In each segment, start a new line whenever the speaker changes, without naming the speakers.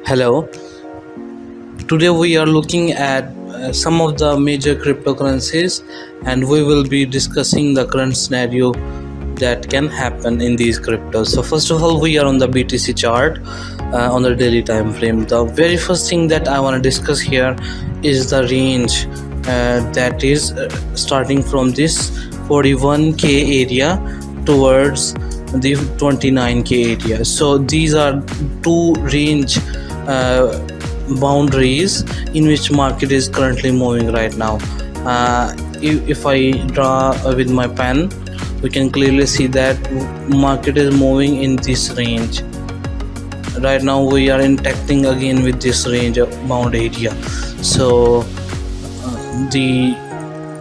Hello, today we are looking at some of the major cryptocurrencies and we will be discussing the current scenario that can happen in these cryptos. So first of all, we are on the BTC chart on the daily time frame. The very first thing that I want to discuss here is the range that is starting from this 41k area towards the 29k area. So these are two range boundaries in which market is currently moving right now. If I draw with my pen, we can clearly see that market is moving in this range. Right now we are interacting again with this range of bound area. So the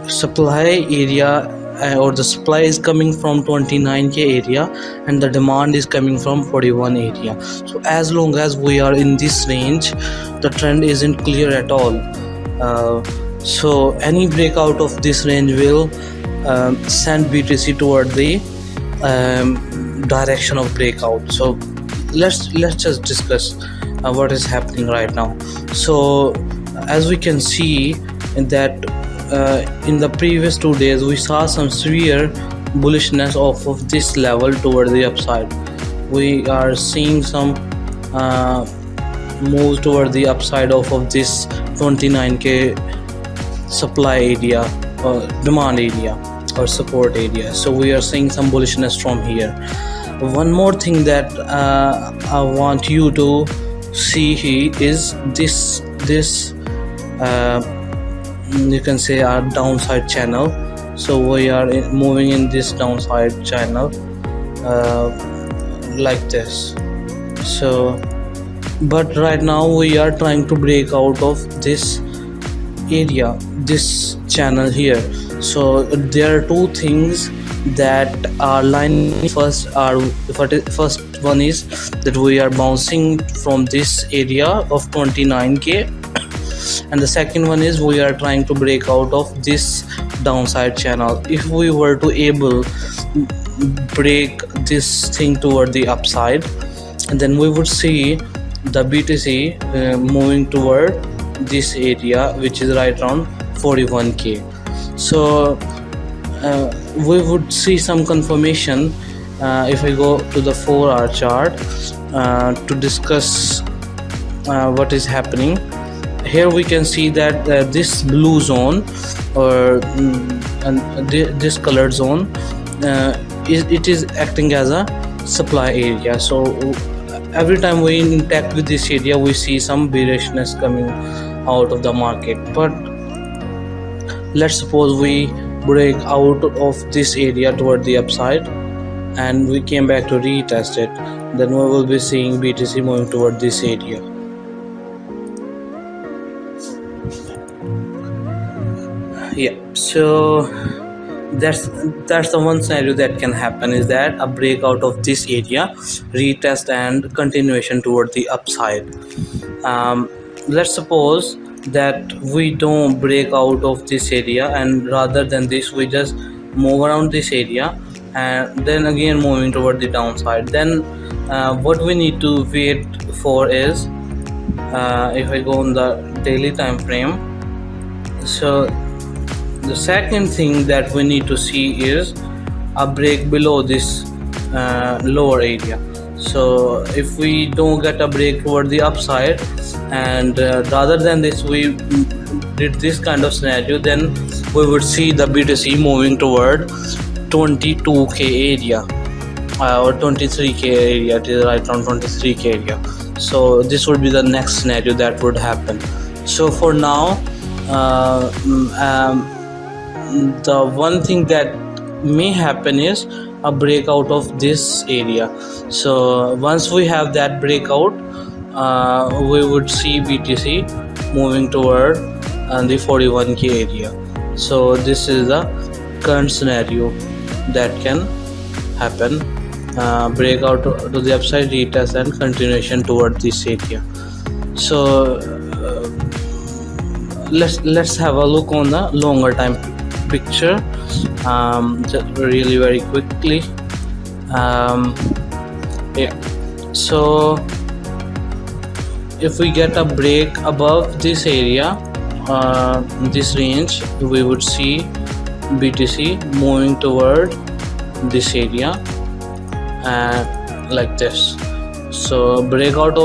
supply area or the supply is coming from 29k area and the demand is coming from 41 area. So as long as we are in this range, the trend isn't clear at all. So any breakout of this range will send BTC toward the direction of breakout. So let's just discuss what is happening right now. So as we can see that in the previous 2 days we saw some severe bullishness off of this level toward the upside. We are seeing some move toward the upside off of this 29k supply area or demand area or support area. So we are seeing some bullishness from here. One more thing that I want you to see here is this you can say our downside channel. So we are moving in this downside channel like this. So but right now we are trying to break out of this area, this channel here. So there are two things that are lining. First one is that we are bouncing from this area of 29k, and the second one is we are trying to break out of this downside channel. If we were to able break this thing toward the upside, and then we would see the BTC moving toward this area, which is right around 41k. So we would see some confirmation if I go to the 4-hour chart to discuss what is happening. Here we can see that this blue zone or this colored zone it is acting as a supply area. So every time we interact with this area, we see some bearishness coming out of the market. But let's suppose we break out of this area toward the upside and we came back to retest it, then we will be seeing BTC moving toward this area. Yeah, so that's the one scenario that can happen, is that a breakout of this area, retest and continuation toward the upside. Let's suppose that we don't break out of this area, and rather than this we just move around this area and then again moving toward the downside. Then what we need to wait for is if I go on the daily time frame, so the second thing that we need to see is a break below this lower area. So if we don't get a break toward the upside, and rather than this we did this kind of scenario, then we would see the BTC moving toward 22k area or 23k area. It is right around 23k area. So this would be the next scenario that would happen. So for now the one thing that may happen is a breakout of this area. So once we have that breakout, we would see BTC moving toward the 41k area. So this is the current scenario that can happen, breakout to the upside, retest and continuation toward this area. So let's have a look on the longer time picture just really very quickly. Yeah, so if we get a break above this area, this range, we would see BTC moving toward this area and like this. So breakout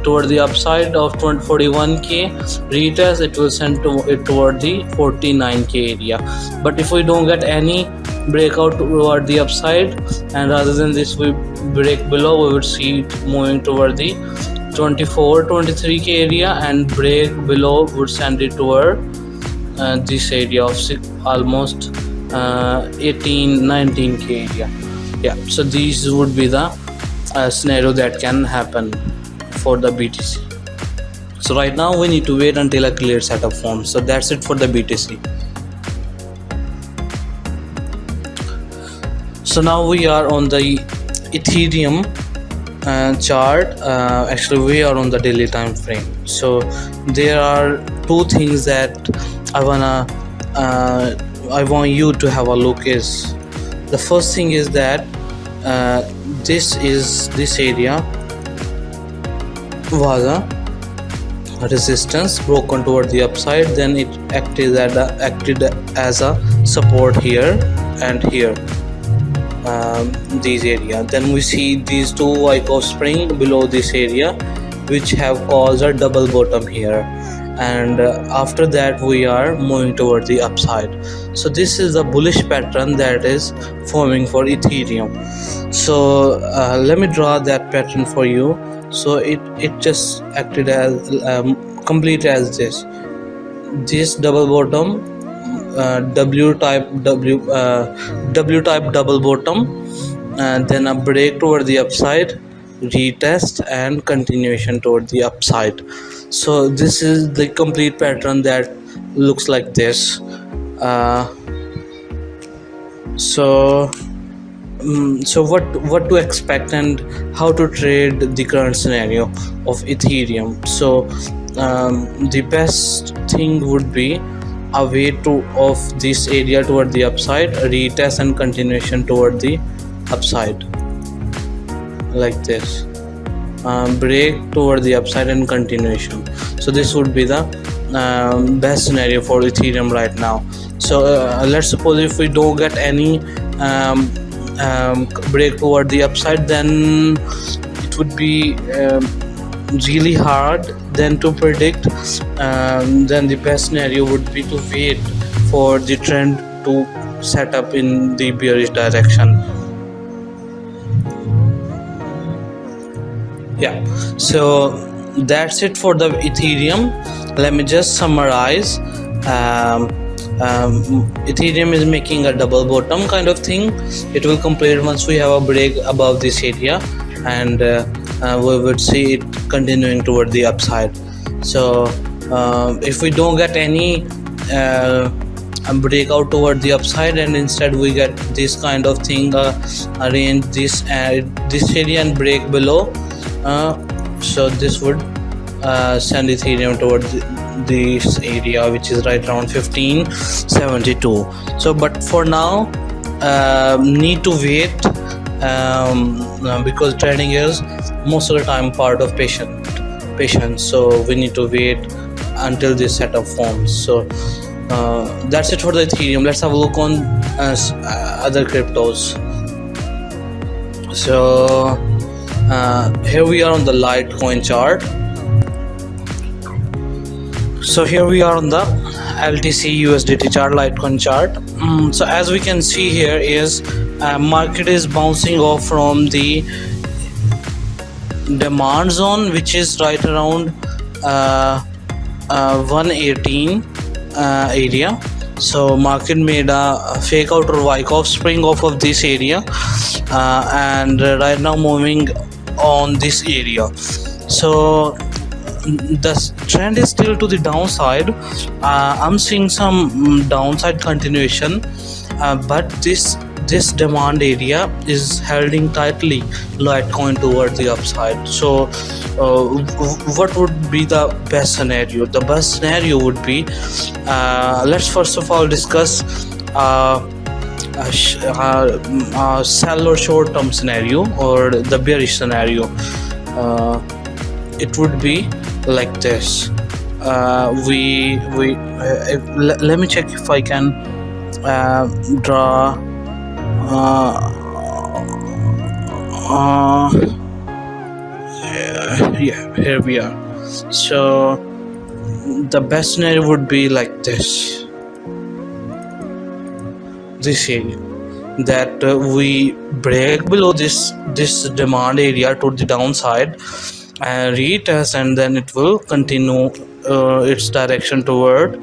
toward the upside of 41k, retest, it will send it toward the 49k area. But if we don't get any breakout toward the upside, and rather than this we break below, we would see it moving toward the 23k area, and break below would send it toward this area of almost 19k area. Yeah, so these would be the scenario that can happen for the BTC. So right now we need to wait until a clear setup forms. So that's it for the BTC. So now we are on the Ethereum chart. Actually we are on the daily time frame. So there are two things that I want you to have a look. Is the first thing is that this area was a resistance broken toward the upside, then it acted as a support here and here, these area. Then we see these two Wyckoff spring below this area, which have caused a double bottom here, and after that we are moving toward the upside. So this is the bullish pattern that is forming for Ethereum. So let me draw that pattern for you. So it just acted as complete as this double bottom, W type double bottom, and then a break toward the upside, retest, and continuation toward the upside. So this is the complete pattern that looks like this. So what to expect and how to trade the current scenario of Ethereum. So the best thing would be a way of this area toward the upside, retest, and continuation toward the upside like this, break toward the upside and continuation. So this would be the best scenario for Ethereum right now. So let's suppose if we don't get any break toward the upside, then it would be really hard then to predict. Then the best scenario would be to wait for the trend to set up in the bearish direction. Yeah, so that's it for the Ethereum. Let me just summarize. Ethereum is making a double bottom kind of thing. It will complete once we have a break above this area, and we would see it continuing toward the upside. So if we don't get any breakout toward the upside, and instead we get this kind of thing, range this area and break below, so this would send Ethereum toward this area, which is right around 1572. So but for now need to wait, because trading is most of the time part of patience. So we need to wait until this setup forms. So that's it for the Ethereum. Let's have a look on other cryptos. So here we are on the Litecoin chart. So here we are on the LTC USDT chart, Litecoin chart. So as we can see here is market is bouncing off from the demand zone, which is right around 118 area. So market made a fake out or Wyckoff spring off of this area, and right now moving on this area. So the trend is still to the downside. I'm seeing some downside continuation, but this demand area is holding tightly Litecoin toward the upside. So what would be the best scenario? The best scenario would be, let's first of all discuss sell or short term scenario, or the bearish scenario. it would be like this. Let me check if I can draw. Uh, yeah, here we are. So the best scenario would be like this area, that we break below this demand area to the downside and retest, and then it will continue its direction toward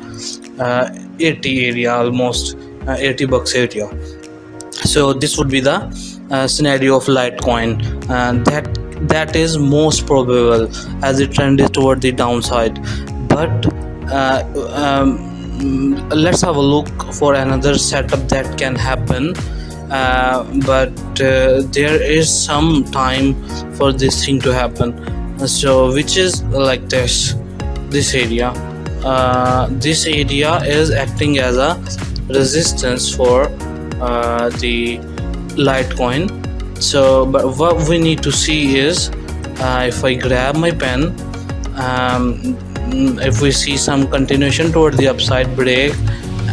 80 area, almost $80 area. So this would be the scenario of Litecoin, and that is most probable as the trend is toward the downside. But let's have a look for another setup that can happen, but there is some time for this thing to happen. So which is like this area. This area is acting as a resistance for the Litecoin. So but what we need to see is, if I grab my pen, if we see some continuation toward the upside break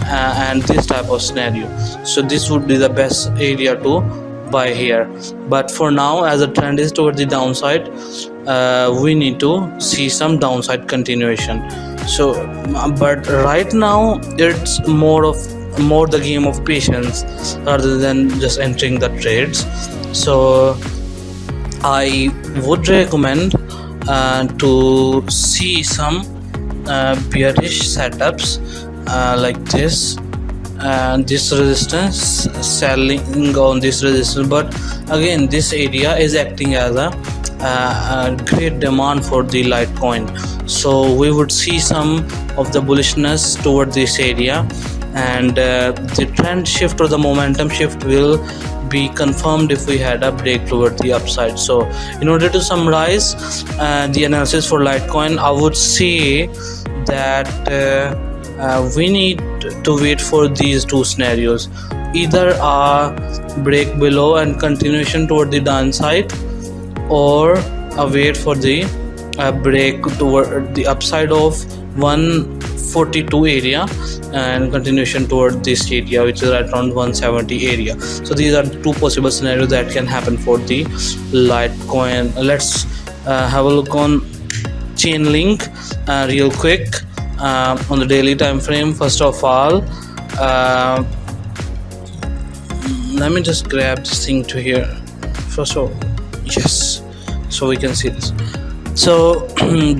and this type of scenario, so this would be the best area to buy here. But for now, as the trend is toward the downside, we need to see some downside continuation. So but right now it's more the game of patience rather than just entering the trades. So I would recommend to see some bearish setups like this, and this resistance, selling on this resistance. But again, this area is acting as a great demand for the Litecoin, so we would see some of the bullishness toward this area, and the trend shift or the momentum shift will be confirmed if we had a break toward the upside. So in order to summarize the analysis for Litecoin, I would say that we need to wait for these two scenarios, either a break below and continuation toward the downside, or a wait for the break toward the upside of 142 area and continuation toward this area, which is right around 170 area. So these are the two possible scenarios that can happen for the Litecoin. Let's have a look on Chainlink real quick on the daily time frame. First of all, let me just grab this thing to here. First of all, yes, so we can see this. So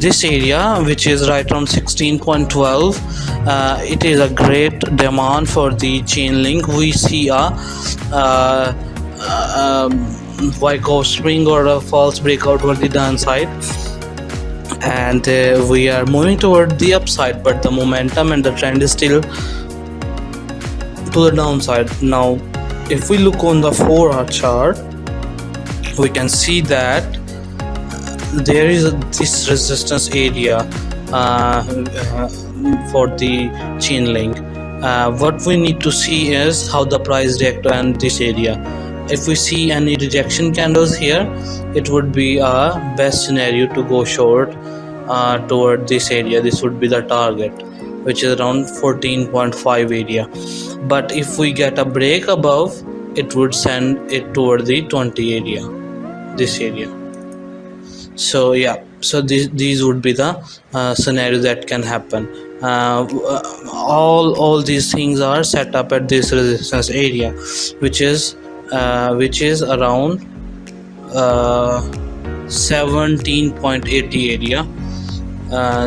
this area, which is right around 16.12, it is a great demand for the Chainlink. We see a Wyckoff spring or a false breakout toward the downside, and we are moving toward the upside, but the momentum and the trend is still to the downside. Now if we look on the 4-hour chart, we can see that there is this resistance area for the Chainlink. What we need to see is how the price react on this area. If we see any rejection candles here, it would be a best scenario to go short toward this area. This would be the target, which is around 14.5 area. But if we get a break above, it would send it toward the 20 area, this area. So yeah, so these would be the scenarios that can happen. All these things are set up at this resistance area, which is around 17.80 area.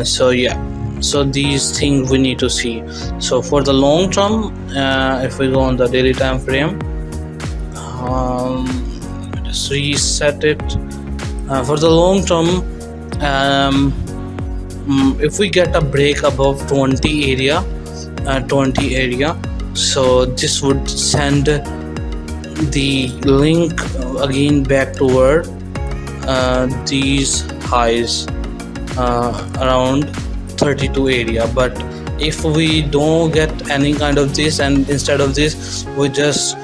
So yeah, so these things we need to see. So for the long term, if we go on the daily time frame, just reset it. For the long term, if we get a break above 20 area, so this would send the link again back toward these highs around 32 area. But if we don't get any kind of this, and instead of this we just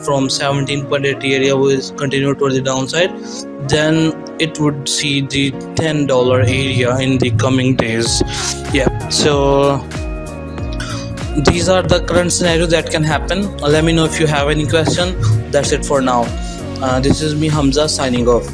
from 17.80 area will continue toward the downside, then it would see the $10 area in the coming days. Yeah, so these are the current scenarios that can happen. Let me know if you have any question. That's it for now. This is me, Hamza, signing off.